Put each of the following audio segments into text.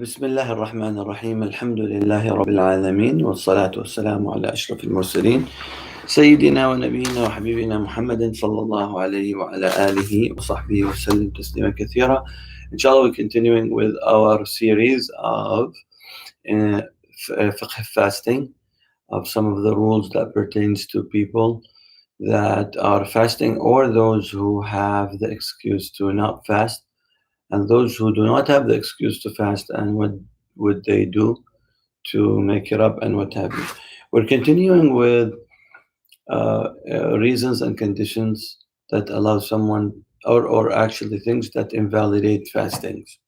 بسم الله الرحمن الرحيم الحمد لله رب العالمين والصلاة والسلام على أشرف المرسلين سيدنا ونبينا وحبيبنا محمد صلى الله عليه وعلى آله وصحبه وسلم تسليما كثيرا. Inshallah, we're continuing with our series of Fiqh of Fasting, of some of the rules that pertains to people that are fasting or those who have the excuse to not fast, and those who do not have the excuse to fast, and what would they do to make it up, and what have you. We're continuing with reasons and conditions that allow someone, or actually things that invalidate fastings.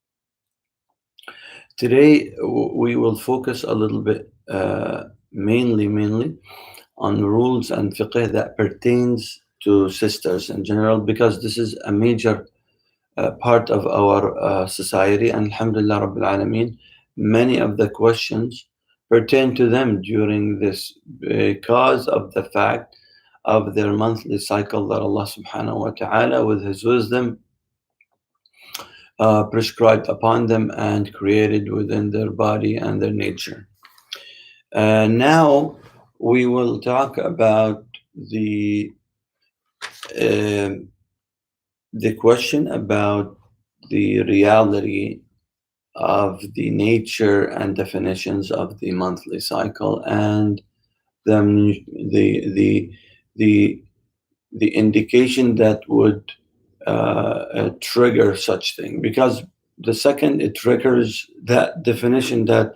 Today we will focus a little bit, mainly on rules and fiqh that pertains to sisters in general, because this is a major part of our society, and alhamdulillah rabbil alameen, many of the questions pertain to them during this, because of the fact of their monthly cycle that Allah subhanahu wa ta'ala with his wisdom prescribed upon them and created within their body and their nature. Now we will talk about the question about the reality of the nature and definitions of the monthly cycle, and the indication that would trigger such thing, because the second it triggers that definition that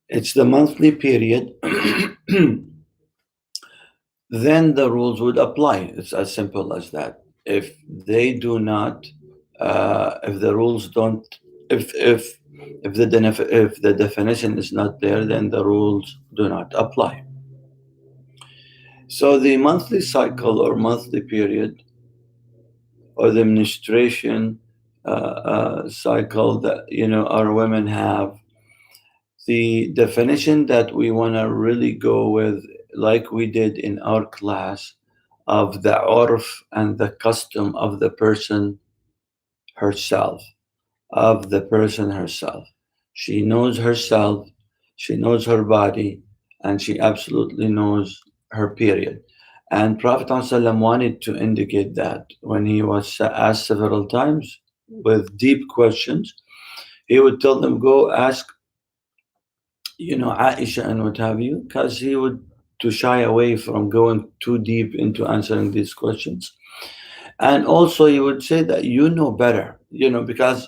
it's the monthly period, then the rules would apply. It's as simple as that. If they do not, if the rules don't, if the definition is not there, then the rules do not apply. So the monthly cycle or monthly period, or the menstruation cycle that our women have, the definition that we want to really go with, like we did in our class, of the urf and the custom of the person herself, She knows herself, she knows her body, and she absolutely knows her period. And Prophet ﷺ wanted to indicate that when he was asked several times with deep questions, he would tell them, go ask Aisha and what have you, because he would to shy away from going too deep into answering these questions. And also he would say that you know better, because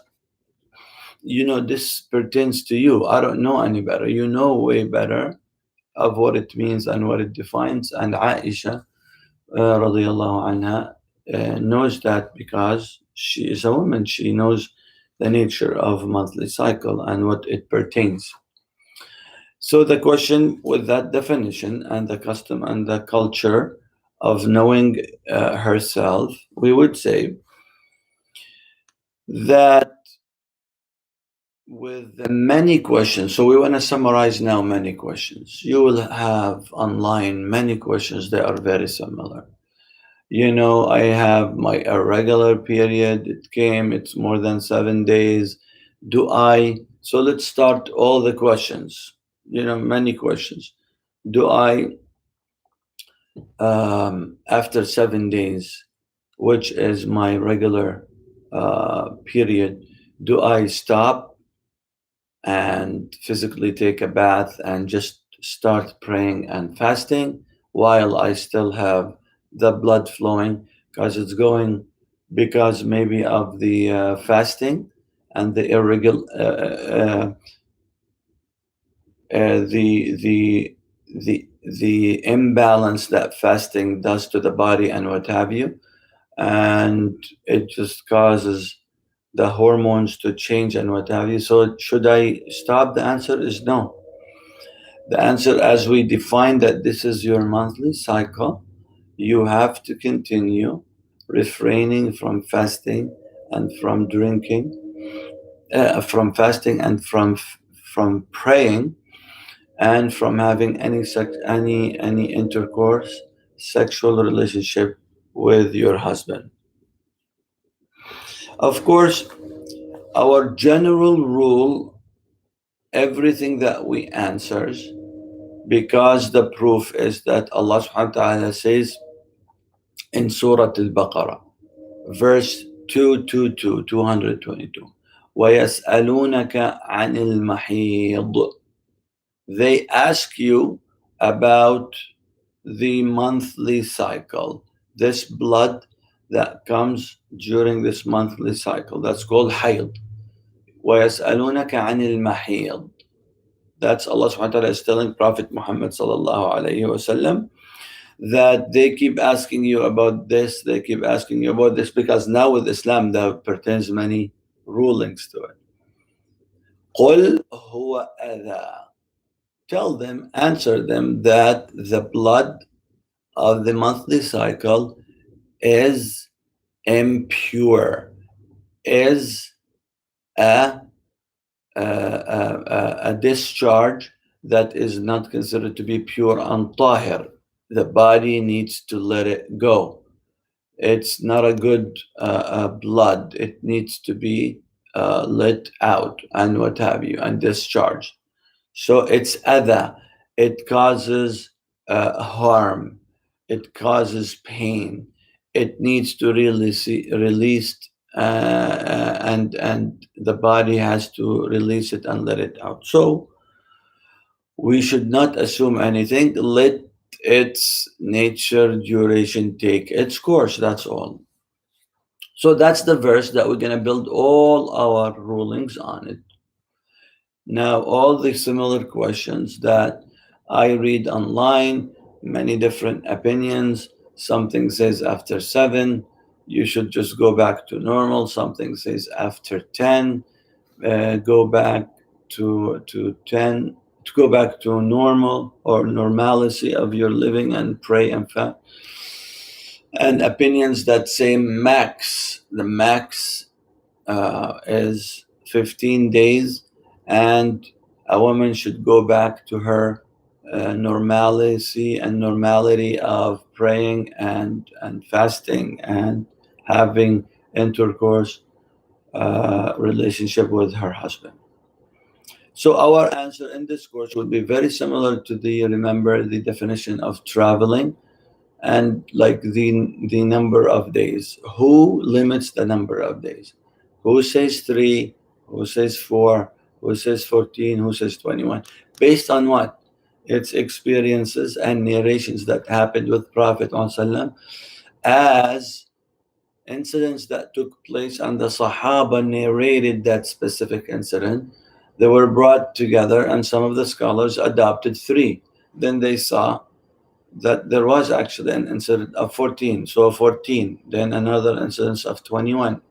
this pertains to you. I don't know any better. You know way better of what it means and what it defines. And Aisha radiyallahu anha knows that, because she is a woman. She knows the nature of monthly cycle and what it pertains. So the question with that definition and the custom and the culture of knowing herself, we would say that with the many questions, so we want to summarize now many questions. You will have online many questions that are very similar. I have my irregular period. It's more than 7 days. So let's start all the questions. Many questions. Do I, after 7 days, which is my regular period, do I stop and physically take a bath and just start praying and fasting while I still have the blood flowing, because maybe of the fasting and the irregular the imbalance that fasting does to the body and what have you, and it just causes the hormones to change and what have you. So should I stop? The answer is no. The answer, as we define that this is your monthly cycle, you have to continue refraining from fasting and from drinking, from fasting and from praying, and from having any intercourse, sexual relationship with your husband. Of course, our general rule everything that we answers, because the proof is that Allah subhanahu wa ta'ala says in Surah Al-Baqarah, verse 222, 222, وَيَسْأَلُونَكَ عَنِ الْمَحِيضِ. They ask you about the monthly cycle, this blood that comes during this monthly cycle. That's called hayd. وَيَسْأَلُونَكَ عَنِ الْمَحِيضِ. That's Allah subhanahu wa ta'ala is telling Prophet Muhammad sallallahu alayhi wasallam that they keep asking you about this, they keep asking you about this, because now with Islam there pertains many rulings to it. قُلْ هُوَ أَذَى. Tell them, answer them that the blood of the monthly cycle is impure, is a, a discharge that is not considered to be pure and tahir. The body needs to let it go. It's not a good blood. It needs to be let out and what have you, and discharged. So it's adha. It causes harm. It causes pain. It needs to released, and the body has to release it and let it out. So we should not assume anything. Let its nature, duration take its course. That's all. So that's the verse that we're going to build all our rulings on it. Now, all the similar questions that I read online, many different opinions. Something says after 7, you should just go back to normal. Something says after 10, go back to 10, to go back to normal or normalcy of your living and pray and fast. And opinions that say the max is 15 days, and a woman should go back to her normalcy and normality of praying and fasting and having intercourse relationship with her husband. So our answer in this course would be very similar to remember the definition of traveling, and like the number of days. Who limits the number of days? Who says 3? Who says 4? Who says 14? Who says 21? Based on what? It's experiences and narrations that happened with Prophet ﷺ as incidents that took place, and the Sahaba narrated that specific incident. They were brought together, and some of the scholars adopted 3. Then they saw that there was actually an incident of 14, so 14, then another incidence of 21,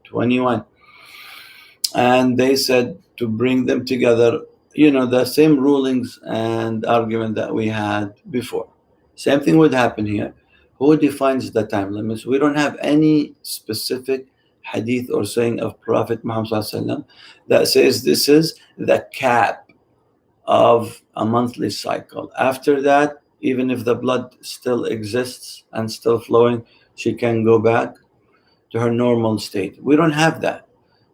and they said to bring them together, the same rulings and argument that we had before. Same thing would happen here. Who defines the time limits? We don't have any specific hadith or saying of Prophet Muhammad ﷺ that says this is the cap of a monthly cycle. After that, even if the blood still exists and still flowing, she can go back to her normal state. We don't have that.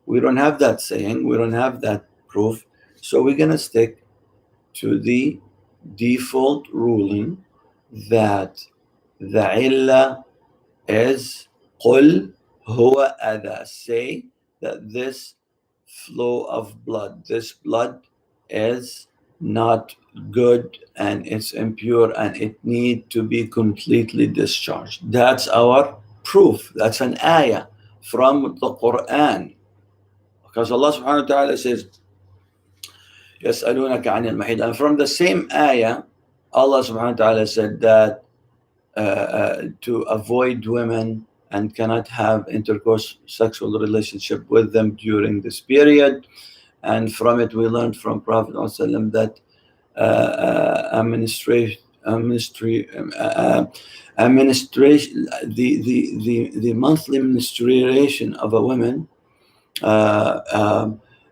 We don't have that saying. We don't have that proof. So we're going to stick to the default ruling that the illah is قُلْ هُوَ أَذَى. Say that this flow of blood, this blood is not good and it's impure and it need to be completely discharged. That's our proof. That's an ayah from the Quran, because Allah subhanahu wa ta'ala says يَسْأَلُونَكَ عَنِ الْمَحِيضِ, and from the same ayah Allah subhanahu wa ta'ala said that to avoid women and cannot have intercourse, sexual relationship with them during this period. And from it we learned from Prophet ﷺ that the monthly menstruation of a woman,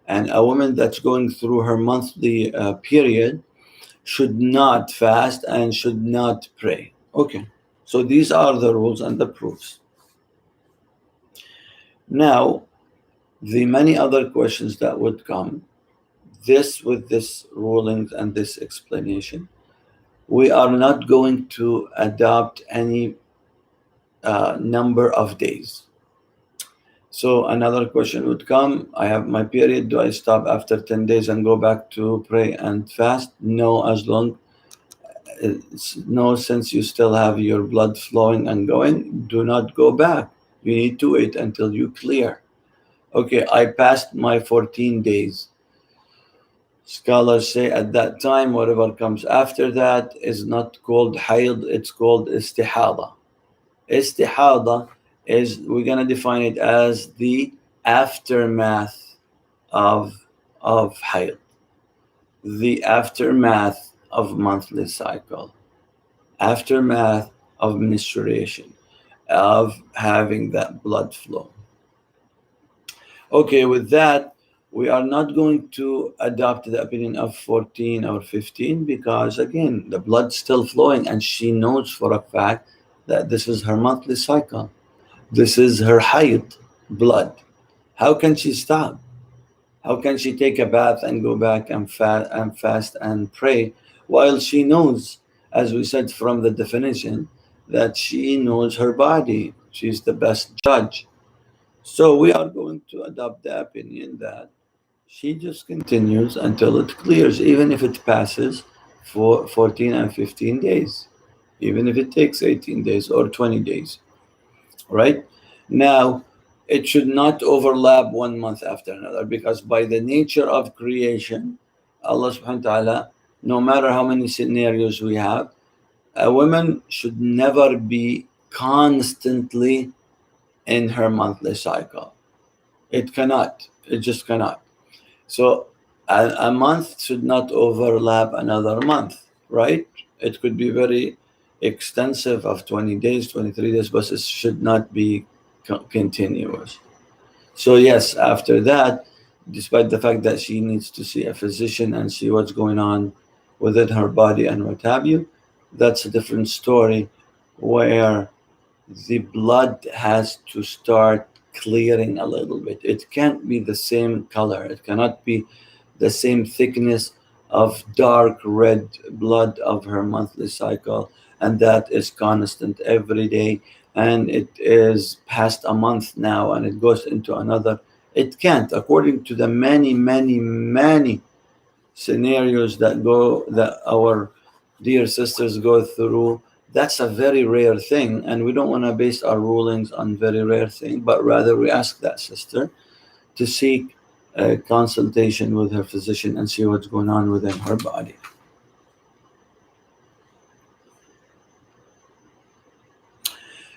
and a woman that's going through her monthly period should not fast and should not pray. Okay, so these are the rules and the proofs. Now, the many other questions that would come, this, with this rulings and this explanation, we are not going to adopt any number of days. So another question would come: I have my period. Do I stop after 10 days and go back to pray and fast? No, as long no, since you still have your blood flowing and going, do not go back. You need to wait until you clear. Okay, I passed my 14 days. Scholars say at that time, whatever comes after that is not called hayd, it's called istihada. Istihada is, we're going to define it as the aftermath of hayd, the aftermath of monthly cycle, aftermath of menstruation, of having that blood flow. Okay, with that, we are not going to adopt the opinion of 14 or 15 because, again, the blood's still flowing and she knows for a fact that this is her monthly cycle. This is her hayd blood. How can she stop? How can she take a bath and go back and fast and pray while she knows, as we said from the definition, that she knows her body? She's the best judge. So we are going to adopt the opinion that she just continues until it clears, even if it passes for 14 and 15 days, even if it takes 18 days or 20 days, right? Now, it should not overlap 1 month after another because by the nature of creation, Allah subhanahu wa ta'ala, no matter how many scenarios we have, a woman should never be constantly in her monthly cycle. It cannot. It just cannot. So a month should not overlap another month, right? It could be very extensive of 20 days, 23 days, but it should not be continuous. So yes, after that, despite the fact that she needs to see a physician and see what's going on within her body and what have you, that's a different story where the blood has to start clearing a little bit. It can't be the same color. It cannot be the same thickness of dark red blood of her monthly cycle, and that is constant every day. And it is past a month now, and it goes into another. It can't, according to the many, many, many scenarios that our dear sisters go through. That's a very rare thing, and we don't want to base our rulings on very rare thing, but rather we ask that sister to seek a consultation with her physician and see what's going on within her body.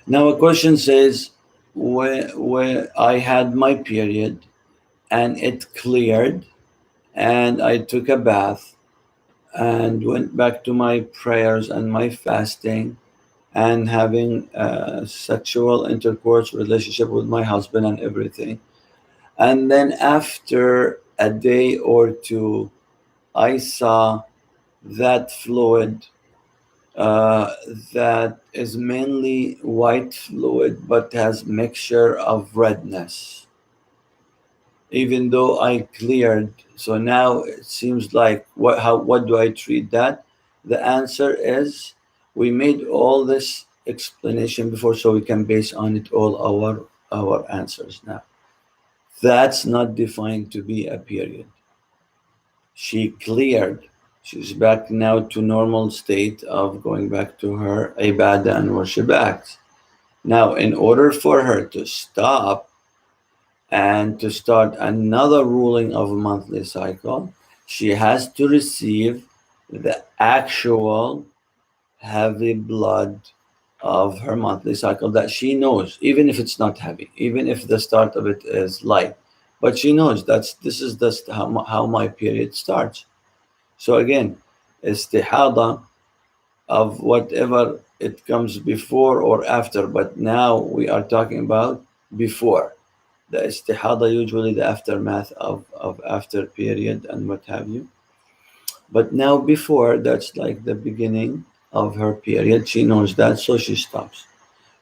Now a question says, where I had my period and it cleared and I took a bath and went back to my prayers and my fasting and having sexual intercourse relationship with my husband and everything. And then after a day or two, I saw that fluid uh, that is mainly white fluid but has mixture of redness, even though I cleared. So now it seems like, what do I treat that? The answer is, we made all this explanation before, so we can base on it all our answers now. That's not defined to be a period. She cleared. She's back now to normal state of going back to her ibadah and worship acts. Now, in order for her to stop and to start another ruling of a monthly cycle, she has to receive the actual heavy blood of her monthly cycle that she knows, even if it's not heavy, even if the start of it is light, but she knows this is just how my period starts. So again, istihada of whatever it comes before or after, but now we are talking about before. The istihada, usually the aftermath of after period and what have you. But now before, that's like the beginning of her period. She knows that, so she stops.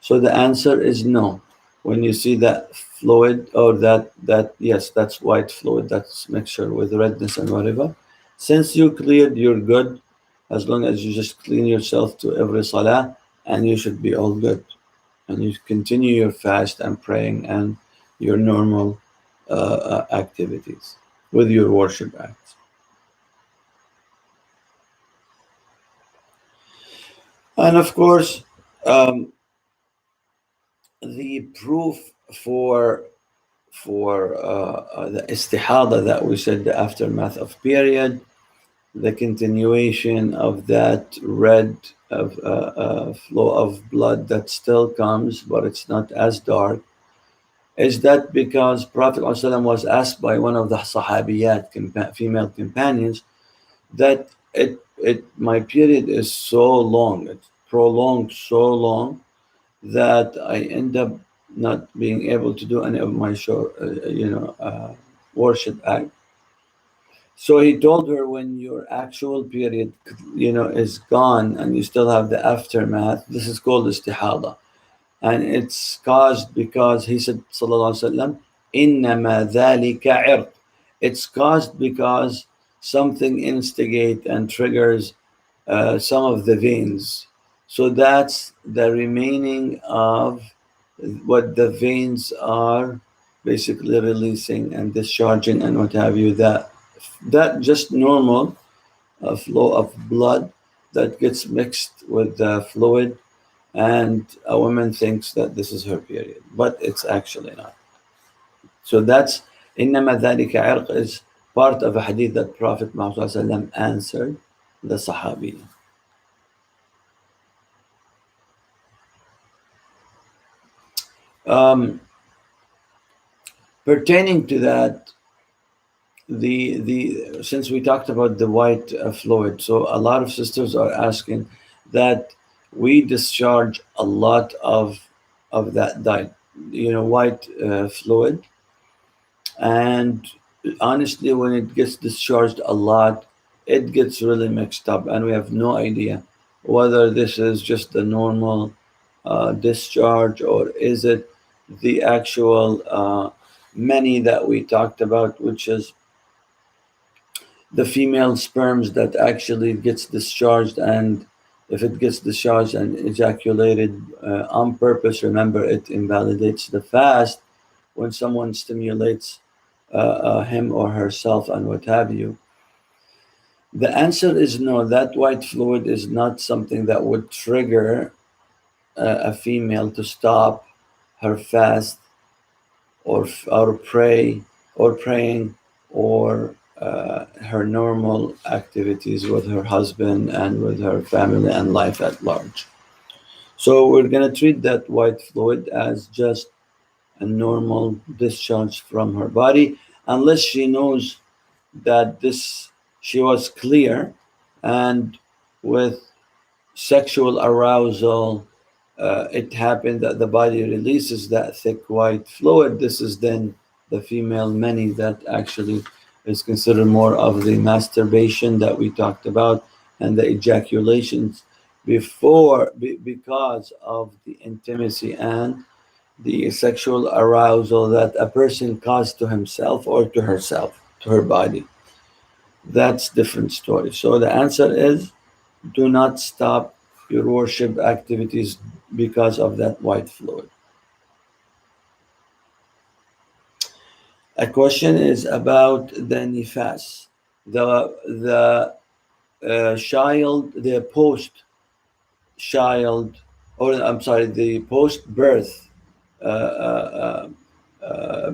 So the answer is no. when you see that fluid, or that yes, that's white fluid, that's mixture with redness and whatever, since you cleared, you're good, as long as you just clean yourself to every salah, and you should be all good, and you continue your fast and praying and your normal activities with your worship acts. And of course, um, the proof for the istihada that we said, the aftermath of period, the continuation of that red flow of blood that still comes, but it's not as dark, is that because Prophet ﷺ was asked by one of the Sahabiyat, female companions, that my period is so long, it's prolonged so long that I end up not being able to do any of my worship act. So he told her, when your actual period, is gone and you still have the aftermath, this is called istihada, and it's caused because he said, sallallahu alaihi wasallam, innama dhalika irq. It's caused because something instigate and triggers some of the veins. So that's the remaining of what the veins are basically releasing and discharging and what have you. That just normal flow of blood that gets mixed with the fluid, and a woman thinks that this is her period, but it's actually not. So that's إنما ذلك عرق is part of a hadith that Prophet Muhammad ﷺ answered the Sahabi. Um, Pertaining to that, the since we talked about the white fluid, so a lot of sisters are asking that we discharge a lot of that diet, white fluid, and honestly, when it gets discharged a lot, it gets really mixed up, and we have no idea whether this is just the normal discharge, or is it the actual many that we talked about, which is the female sperms that actually gets discharged. And if it gets discharged and ejaculated on purpose, remember, it invalidates the fast when someone stimulates him or herself and what have you. The answer is no. That white fluid is not something that would trigger a female to stop her fast, or pray, or praying, or her normal activities with her husband and with her family and life at large. So we're going to treat that white fluid as just a normal discharge from her body, unless she knows that this she was clear, and with sexual arousal, it happened that the body releases that thick white fluid. This is then the female many that actually is considered more of the masturbation that we talked about, and the ejaculations because of the intimacy and the sexual arousal that a person caused to himself or to herself, to her body. That's different story. So the answer is, do not stop your worship activities because of that white fluid. A question is about the nifas, the post child, or I'm sorry, the post birth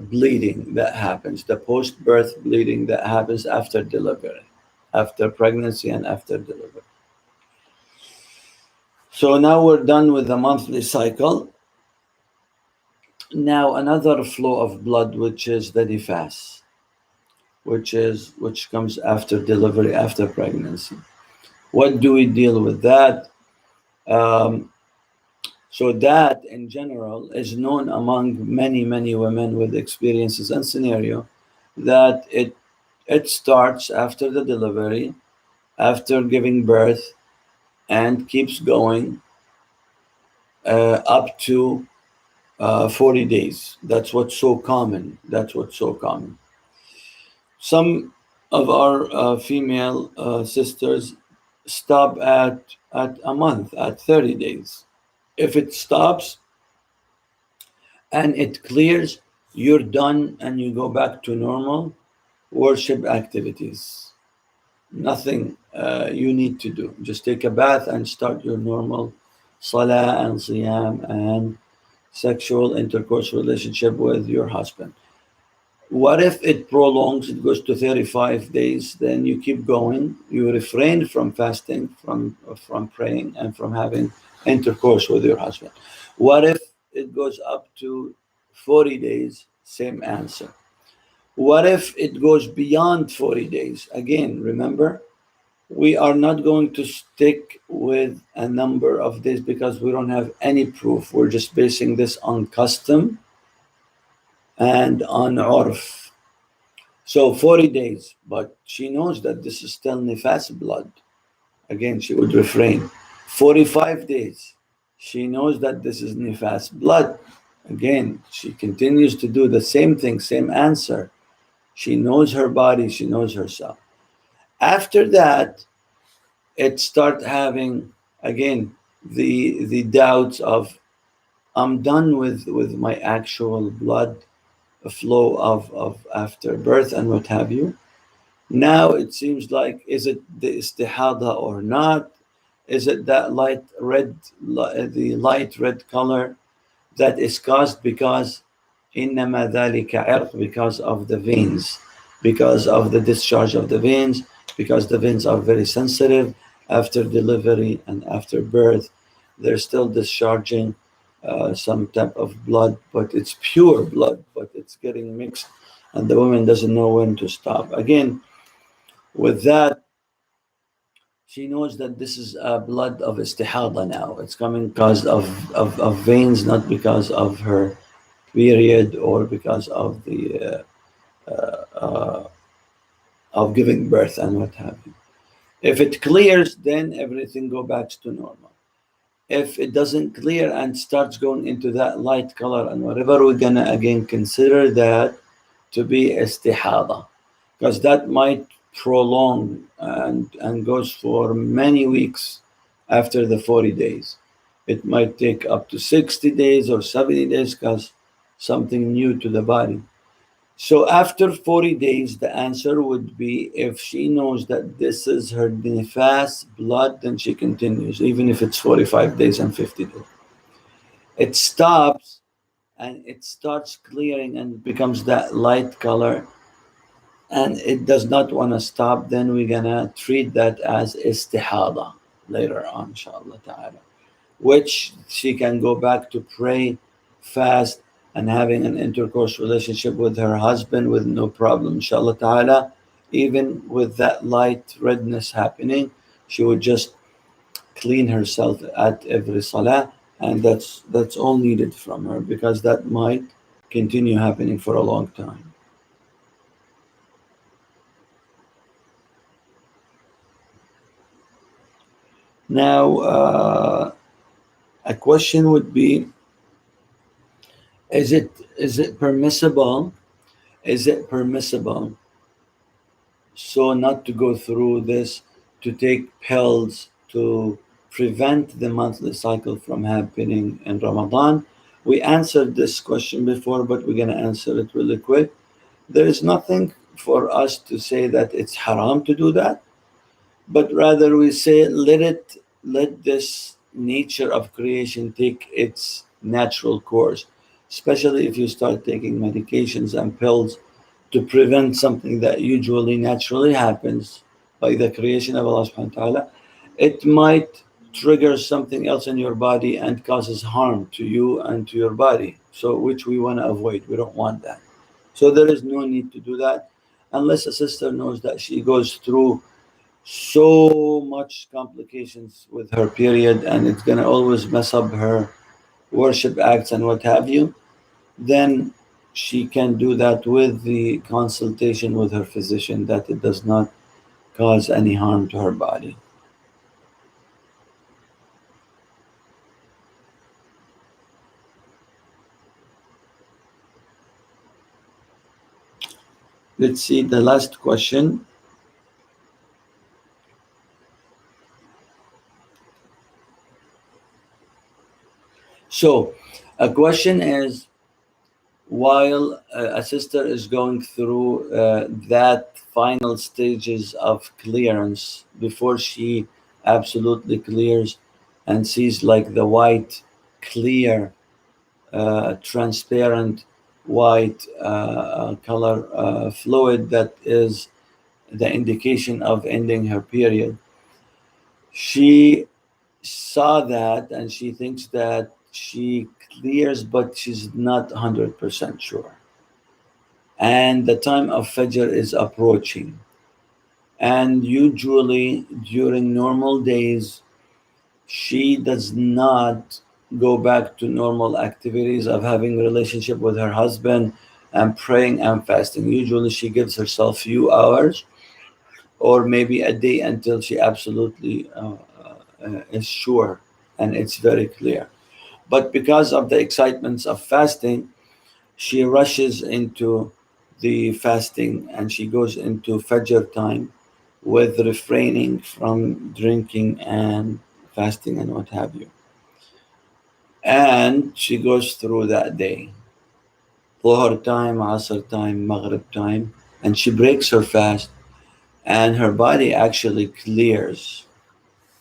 bleeding that happens, the post birth bleeding that happens after delivery, after pregnancy and after delivery. So now we're done with the monthly cycle. Now another flow of blood, which is the nifas, which comes after delivery, after pregnancy. What do we deal with that? Um, so that in general is known among many women with experiences and scenario, that it starts after the delivery, after giving birth, and keeps going up to 40 days. That's what's so common. That's what's so common. Some of our female sisters stop at a month, at 30 days. If it stops and it clears, you're done and you go back to normal worship activities. Nothing you need to do. Just take a bath and start your normal salah and siyam and sexual intercourse relationship with your husband. What if it prolongs, it goes to 35 days, then you keep going, you refrain from fasting, from praying, and from having intercourse with your husband. What if it goes up to 40 days? Same answer. What if it goes beyond 40 days? Again, remember, we are not going to stick with a number of days because we don't have any proof. We're just basing this on custom and on urf. So 40 days, but she knows that this is still nifas blood. Again, she would refrain. 45 days, she knows that this is nifas blood. Again, she continues to do the same thing, same answer. She knows her body, she knows herself. After that, it start having again the doubts of I'm done with my actual blood flow of after birth and what have you. Now it seems like, is it the istihada or not? Is it that light red, the light red color that is caused because إنما ذلك عرق, because of the veins, because of the discharge of the veins, because the veins are very sensitive after delivery and after birth. They're still discharging some type of blood, but it's pure blood, but it's getting mixed, and the woman doesn't know when to stop. Again, with that, she knows that this is blood of istihada now. It's coming because of veins, not because of her period or because of the of giving birth and what have you. If it clears, then everything go back to normal. If it doesn't clear and starts going into that light color and whatever, we're gonna again consider that to be istihada, because that might prolong and goes for many weeks after the 40 days. It might take up to 60 days or 70 days because something new to the body. So after 40 days, the answer would be if she knows that this is her nifas blood, then she continues, even if it's 45 days and 50 days. It stops and it starts clearing and becomes that light color and it does not want to stop, then we're gonna treat that as istihada later on, inshallah ta'ala, which she can go back to pray, fast, and having an intercourse relationship with her husband with no problem, inshallah ta'ala. Even with that light redness happening, she would just clean herself at every salah, and that's all needed from her because that might continue happening for a long time. Now, a question would be: is it permissible? Is it permissible so not to go through this, to take pills to prevent the monthly cycle from happening in Ramadan? We answered this question before, but we're going to answer it really quick. There is nothing for us to say that it's haram to do that, but rather we say let this nature of creation take its natural course, especially if you start taking medications and pills to prevent something that usually naturally happens by the creation of Allah subhanahu wa ta'ala. It might trigger something else in your body and causes harm to you and to your body, so which we want to avoid. We don't want that. So there is no need to do that unless a sister knows that she goes through so much complications with her period and it's going to always mess up her worship acts and what have you, then she can do that with the consultation with her physician that it does not cause any harm to her body. Let's see the last question. So, a question is, while a sister is going through that final stages of clearance before she absolutely clears and sees like the white, clear, transparent white color fluid that is the indication of ending her period. She saw that and she thinks that she clears, but she's not 100% sure. And the time of Fajr is approaching. And usually during normal days, she does not go back to normal activities of having a relationship with her husband and praying and fasting. Usually she gives herself few hours or maybe a day until she absolutely is sure and it's very clear. But because of the excitements of fasting, she rushes into the fasting and she goes into Fajr time with refraining from drinking and fasting and what have you. And she goes through that day, Dhuhr time, Asr time, Maghrib time, and she breaks her fast and her body actually clears.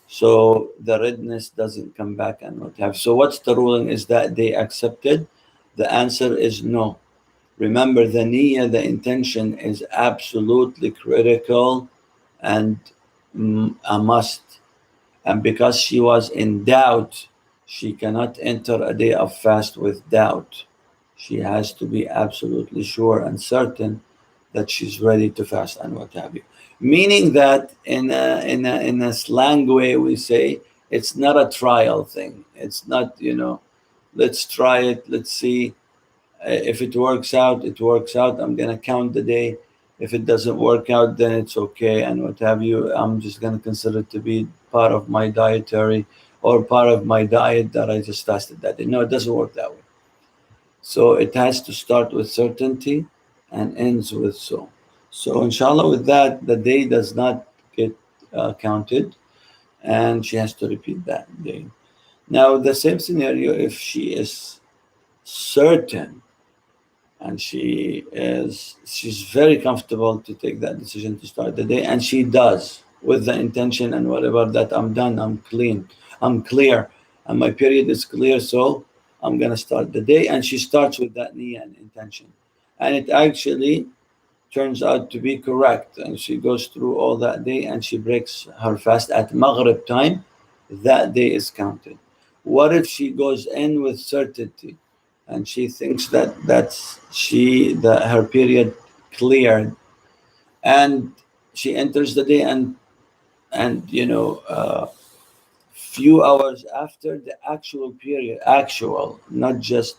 So the redness doesn't come back and what have. So what's the ruling? Is that day accepted? The answer is no. Remember, the niyyah, the intention, is absolutely critical and a must. And because she was in doubt, she cannot enter a day of fast with doubt. She has to be absolutely sure and certain that she's ready to fast and what have you. Meaning that in a slang way, we say it's not a trial thing. It's not, let's try it, let's see. If it works out, it works out. I'm gonna count the day. If it doesn't work out, then it's okay and what have you. I'm just gonna consider it to be part of my dietary or part of my diet that I just fasted that day. No, it doesn't work that way. So it has to start with certainty and ends with so. So inshallah, with that, the day does not get counted, and she has to repeat that day. Now, the same scenario if she is certain and she's very comfortable to take that decision to start the day, and she does with the intention and whatever that I'm done, I'm clean, I'm clear, and my period is clear, so I'm gonna start the day. And she starts with that niyyah and intention, and it actually turns out to be correct, and she goes through all that day and she breaks her fast at Maghrib time. That day is counted. What if she goes in with certainty and she thinks that her period cleared, and she enters the day, and few hours after the actual period, actual, not just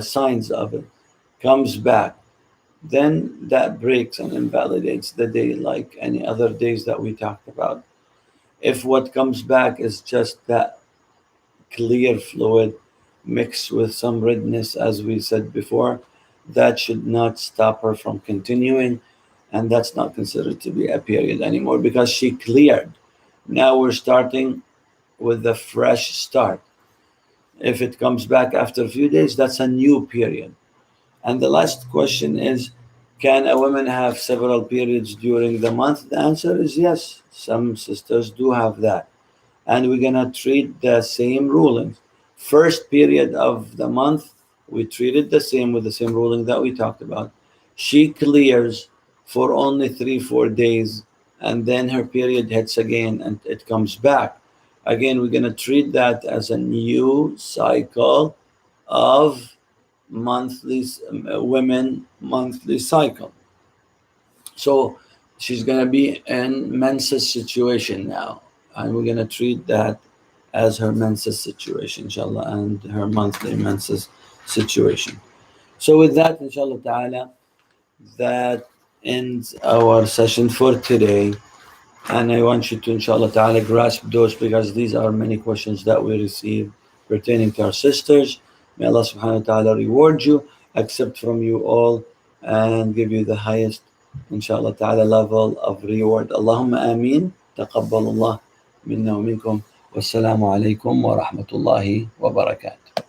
signs of it, comes back, then that breaks and invalidates the day like any other days that we talked about. If what comes back is just that clear fluid mixed with some redness, as we said before, that should not stop her from continuing. And that's not considered to be a period anymore because she cleared. Now we're starting with a fresh start. If it comes back after a few days, that's a new period. And the last question is, can a woman have several periods during the month? The answer is yes. Some sisters do have that. And we're going to treat the same rulings. First period of the month, we treat it the same with the same ruling that we talked about. She clears for only 3, 4 days, and then her period hits again and it comes back. Again, we're going to treat that as a new cycle of monthly women monthly cycle. So she's going to be in menses situation now, and we're going to treat that as her menses situation, inshallah, and her monthly menses situation. So with that, inshallah ta'ala, that ends our session for today. And I want you to, inshallah ta'ala, grasp those because these are many questions that we receive pertaining to our sisters. May Allah subhanahu wa ta'ala reward you, accept from you all, and give you the highest inshallah ta'ala, level of reward. Allahumma ameen. Taqabbalullah minna wa minkum. Wassalamu alaikum wa rahmatullahi wa barakatuh.